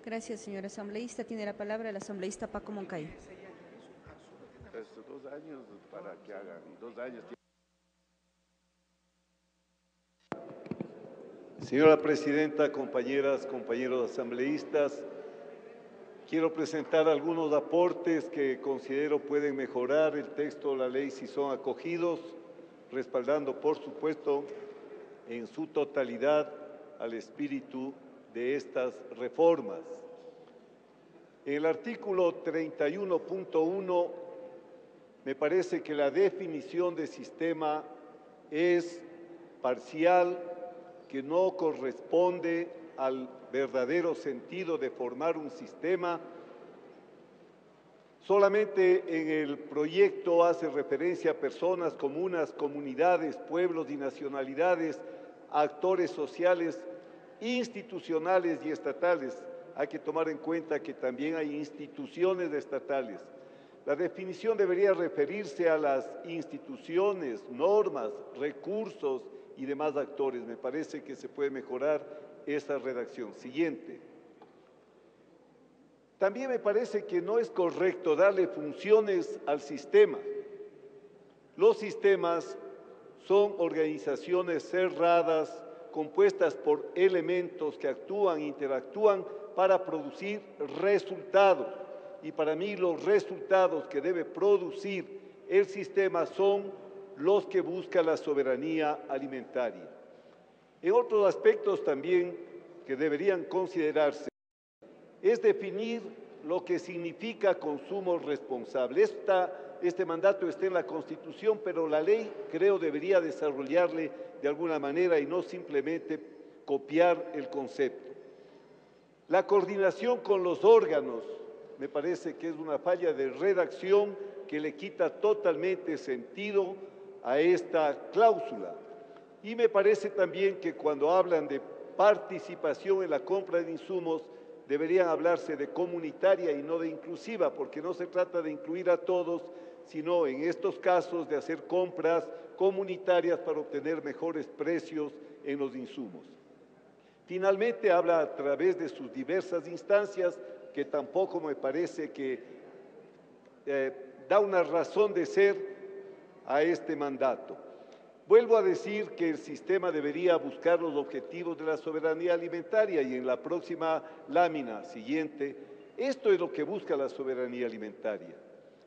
Gracias, señor asambleísta. Tiene la palabra el asambleísta Paco Moncayo. 2 años para que hagan, 2 años. Señora presidenta, compañeras, compañeros asambleístas, quiero presentar algunos aportes que considero pueden mejorar el texto de la ley si son acogidos, respaldando, por supuesto, en su totalidad al espíritu de estas reformas. En el artículo 31.1 me parece que la definición de sistema es parcial, que no corresponde al verdadero sentido de formar un sistema. Solamente en el proyecto hace referencia a personas, comunas, comunidades, pueblos y nacionalidades, actores sociales, institucionales y estatales. Hay que tomar en cuenta que también hay instituciones estatales. La definición debería referirse a las instituciones, normas, recursos y demás actores. Me parece que se puede mejorar esa redacción. Siguiente. También me parece que no es correcto darle funciones al sistema. Los sistemas son organizaciones cerradas, compuestas por elementos que actúan e interactúan para producir resultados. Y para mí los resultados que debe producir el sistema son los que busca la soberanía alimentaria. En otros aspectos también que deberían considerarse es definir lo que significa consumo responsable. Este mandato está en la Constitución, pero la ley creo debería desarrollarle de alguna manera y no simplemente copiar el concepto. La coordinación con los órganos me parece que es una falla de redacción que le quita totalmente sentido a esta cláusula. Y me parece también que cuando hablan de participación en la compra de insumos, deberían hablarse de comunitaria y no de inclusiva, porque no se trata de incluir a todos, sino en estos casos de hacer compras comunitarias para obtener mejores precios en los insumos. Finalmente, habla a través de sus diversas instancias, que tampoco me parece que da una razón de ser a este mandato. Vuelvo a decir que el sistema debería buscar los objetivos de la soberanía alimentaria y en la próxima lámina siguiente, esto es lo que busca la soberanía alimentaria.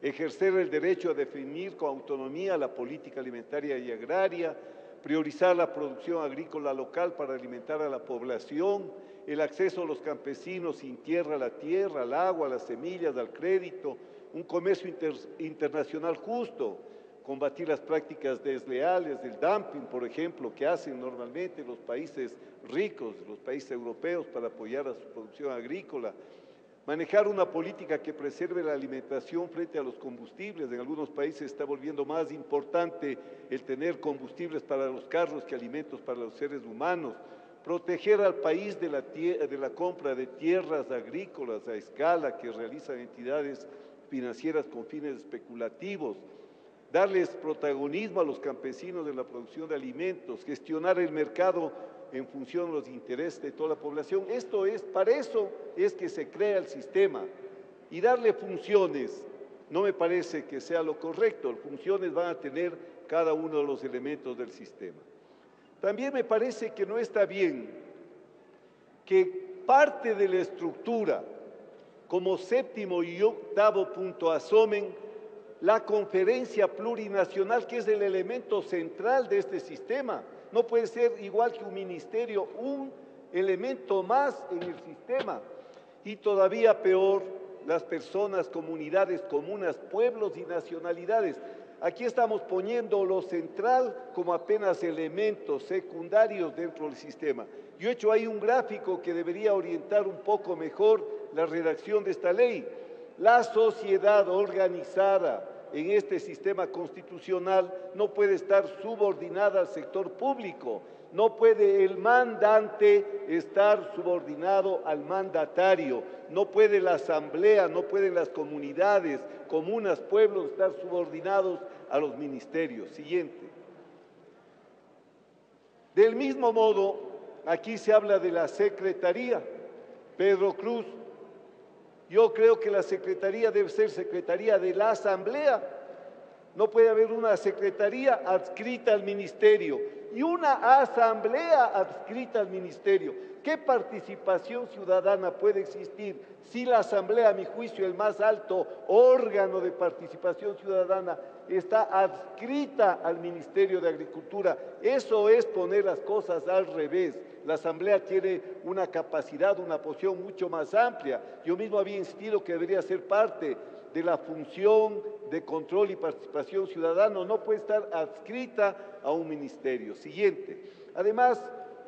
Ejercer el derecho a definir con autonomía la política alimentaria y agraria, priorizar la producción agrícola local para alimentar a la población, el acceso a los campesinos sin tierra a la tierra, al agua, a las semillas, al crédito, un comercio internacional justo, combatir las prácticas desleales, el dumping, por ejemplo, que hacen normalmente los países ricos, los países europeos para apoyar a su producción agrícola, manejar una política que preserve la alimentación frente a los combustibles. En algunos países se está volviendo más importante el tener combustibles para los carros que alimentos para los seres humanos. Proteger al país de la compra de tierras agrícolas a escala que realizan entidades financieras con fines especulativos. Darles protagonismo a los campesinos de la producción de alimentos, gestionar el mercado en función de los intereses de toda la población. Para eso es que se crea el sistema. Y darle funciones no me parece que sea lo correcto. Funciones van a tener cada uno de los elementos del sistema. También me parece que no está bien que parte de la estructura, como séptimo y octavo punto, asomen la conferencia plurinacional, que es el elemento central de este sistema. No puede ser igual que un ministerio, un elemento más en el sistema. Y todavía peor, las personas, comunidades, comunas, pueblos y nacionalidades. Aquí estamos poniendo lo central como apenas elementos secundarios dentro del sistema. Yo he hecho ahí un gráfico que debería orientar un poco mejor la redacción de esta ley. La sociedad organizada en este sistema constitucional no puede estar subordinada al sector público, no puede el mandante estar subordinado al mandatario, no puede la asamblea, no pueden las comunidades, comunas, pueblos estar subordinados a los ministerios. Siguiente. Del mismo modo, aquí se habla de la secretaría. Pedro Cruz Yo creo que la secretaría debe ser secretaría de la Asamblea. No puede haber una secretaría adscrita al ministerio y una asamblea adscrita al ministerio. ¿Qué participación ciudadana puede existir si la asamblea, a mi juicio, el más alto órgano de participación ciudadana, está adscrita al Ministerio de Agricultura? Eso es poner las cosas al revés. La asamblea tiene una capacidad, una posición mucho más amplia. Yo mismo había insistido que debería ser parte de la función de control y participación ciudadana, no puede estar adscrita a un ministerio. Siguiente. Además,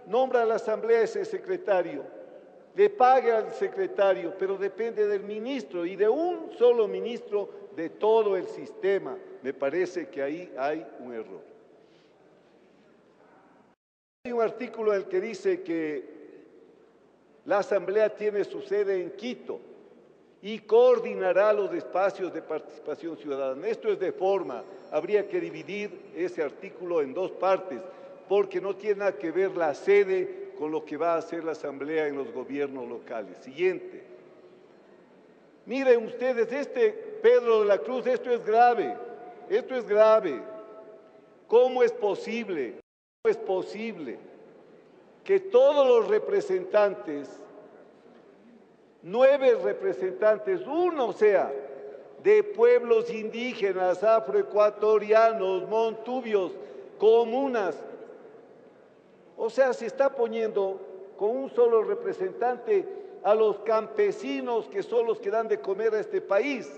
nombra a la asamblea ese secretario, le paga al secretario, pero depende del ministro y de un solo ministro de todo el sistema. Me parece que ahí hay un error. Hay un artículo en el que dice que la asamblea tiene su sede en Quito y coordinará los espacios de participación ciudadana. Esto es de forma, habría que dividir ese artículo en dos partes, porque no tiene nada que ver la sede con lo que va a hacer la asamblea en los gobiernos locales. Siguiente. Miren ustedes, Pedro de la Cruz, esto es grave, ¿Cómo es posible que todos los representantes, 9 representantes, uno sea de pueblos indígenas, afroecuatorianos, montubios, comunas, o sea, se está poniendo con un solo representante a los campesinos que son los que dan de comer a este país?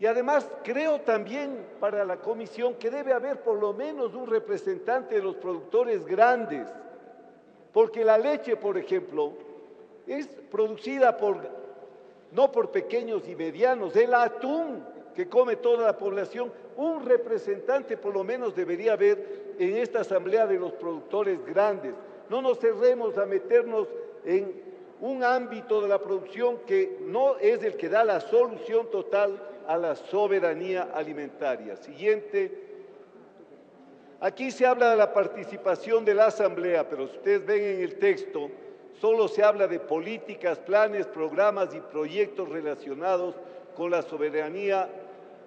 Y además creo también para la comisión que debe haber por lo menos un representante de los productores grandes, porque la leche, por ejemplo, es producida no por pequeños y medianos, el atún que come toda la población. Un representante por lo menos debería haber en esta asamblea de los productores grandes. No nos cerremos a meternos en un ámbito de la producción que no es el que da la solución total a la soberanía alimentaria. Siguiente. Aquí se habla de la participación de la asamblea, pero si ustedes ven en el texto, solo se habla de políticas, planes, programas y proyectos relacionados con la soberanía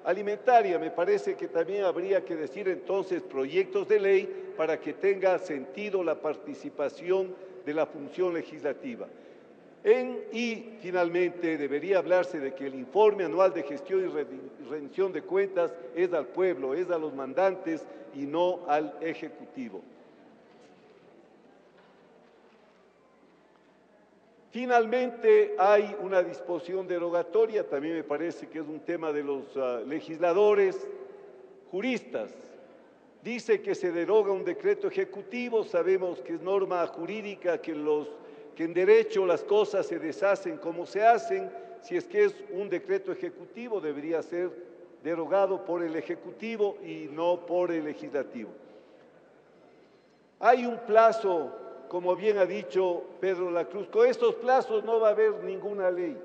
alimentaria. Me parece que también habría que decir entonces proyectos de ley para que tenga sentido la participación de la función legislativa. Y finalmente debería hablarse de que el informe anual de gestión y rendición de cuentas es al pueblo, es a los mandantes y no al Ejecutivo. Finalmente hay una disposición derogatoria, también me parece que es un tema de los legisladores, juristas. Dice que se deroga un decreto ejecutivo, sabemos que es norma jurídica, que en derecho las cosas se deshacen como se hacen. Si es que es un decreto ejecutivo, debería ser derogado por el Ejecutivo y no por el Legislativo. Hay un plazo, como bien ha dicho Pedro de la Cruz, con estos plazos no va a haber ninguna ley,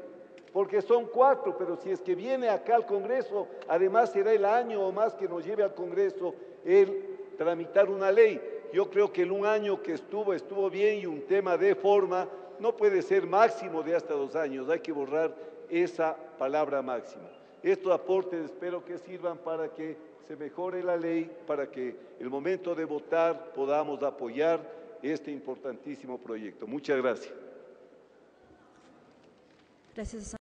porque son 4, pero si es que viene acá al Congreso, además será el año o más que nos lleve al Congreso el tramitar una ley. Yo creo que en un año que estuvo bien, y un tema de forma no puede ser máximo de hasta 2 años, hay que borrar esa palabra máxima. Estos aportes espero que sirvan para que se mejore la ley, para que el momento de votar podamos apoyar este importantísimo proyecto. Muchas gracias. Gracias.